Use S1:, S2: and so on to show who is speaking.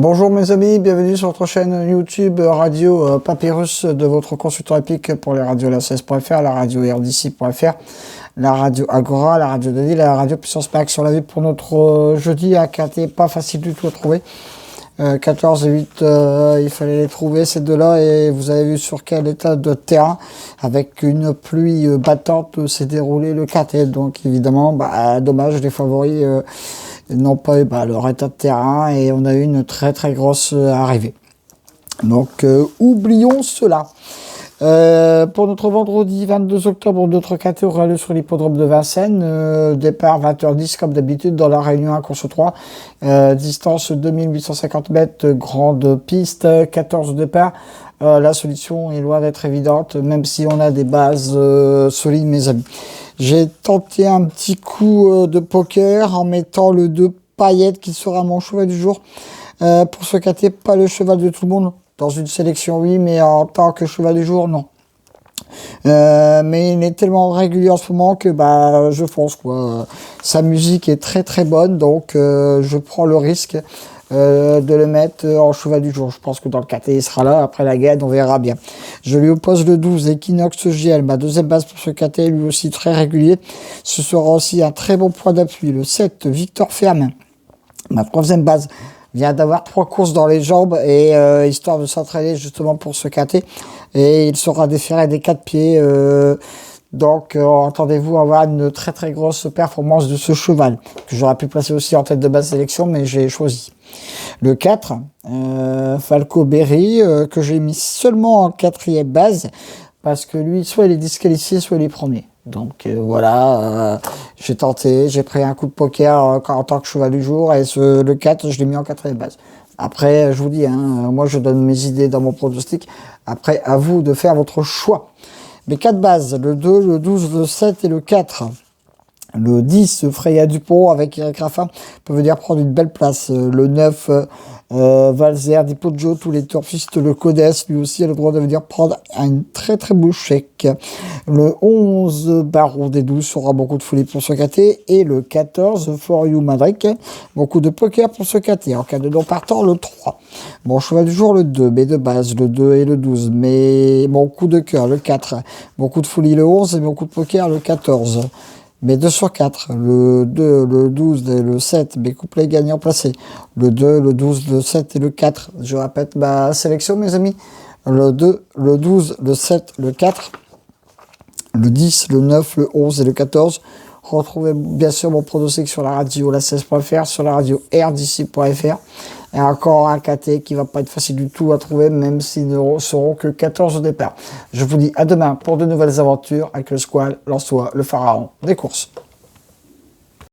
S1: Bonjour mes amis, bienvenue sur votre chaîne YouTube Radio Papyrus de votre consultant épique pour les radios la16.fr, la radio RDC.fr, la radio Agora, la radio Denis, la radio Puissance Max. On l'a vu pour notre jeudi à Quintet, pas facile du tout à trouver. 14 et 8, il fallait les trouver ces deux-là, et vous avez vu sur quel état de terrain, avec une pluie battante, s'est déroulé le Quintet. Donc évidemment, dommage, les favoris n'ont pas eu leur état de terrain, et on a eu une très grosse arrivée. Donc oublions cela. Pour notre vendredi 22 octobre, notre Quintet aura lieu sur l'hippodrome de Vincennes. Départ 20h10 comme d'habitude dans la réunion 1 course 3. Distance 2850 mètres, grande piste, 14 départ. La solution est loin d'être évidente, même si on a des bases solides, mes amis. J'ai tenté un petit coup de poker en mettant le 2 Paillettes qui sera mon cheval du jour. Pour ce Quintet, pas le cheval de tout le monde. Dans une sélection, oui, mais en tant que cheval du jour, non. Mais il est tellement régulier en ce moment que je fonce, quoi. Sa musique est très bonne, donc je prends le risque de le mettre en cheval du jour. Je pense que dans le Quintet, il sera là. Après la gagne, on verra bien. Je lui oppose le 12, Equinox JL, ma deuxième base pour ce Quintet, lui aussi très régulier. Ce sera aussi un très bon point d'appui. Le 7, Victor Fermin, ma troisième base, vient d'avoir 3 courses dans les jambes, et histoire de s'entraîner justement pour ce Quintet, et il sera déféré des 4 pieds, donc entendez-vous avoir une très grosse performance de ce cheval, que j'aurais pu placer aussi en tête de base sélection, mais j'ai choisi le 4, Falco Berry, que j'ai mis seulement en 4e base, parce que lui, soit il est disqualifié, soit il est premier. Donc voilà, j'ai tenté, j'ai pris un coup de poker en tant que cheval du jour, et le 4, je l'ai mis en 4e base. Après, je vous dis, moi je donne mes idées dans mon pronostic. Après, à vous de faire votre choix. Les 4 bases, le 2, le 12, le 7 et le 4. Le 10, Freya Dupont avec Eric Raffin peut venir prendre une belle place. Le 9, Valzer, Dipodjo, tous les turfistes le connaissent. Lui aussi a le droit de venir prendre un très beau chèque. Le 11, Baron des 12 sera beaucoup de folie pour ce Quintet. Et le 14, For You Madric, beaucoup de poker pour ce Quintet. En cas de non partant, le 3. Bon cheval du jour, le 2, mais de base, le 2 et le 12. Mais mon coup de cœur, le 4. Beaucoup de folie, le 11. Et mon coup de poker, le 14. Mais 2 sur 4, le 2, le 12 et le 7, mes couplets gagnants placés. Le 2, le 12, le 7 et le 4. Je répète ma sélection, mes amis. Le 2, le 12, le 7, le 4, le 10, le 9, le 11 et le 14. Retrouvez bien sûr mon pronostic sur la radio la16.fr, sur la radio RDC.fr. Et encore un Quintet qui va pas être facile du tout à trouver, même s'ils ne seront que 14 au départ. Je vous dis à demain pour de nouvelles aventures avec le Squall, Lançois, le pharaon des courses.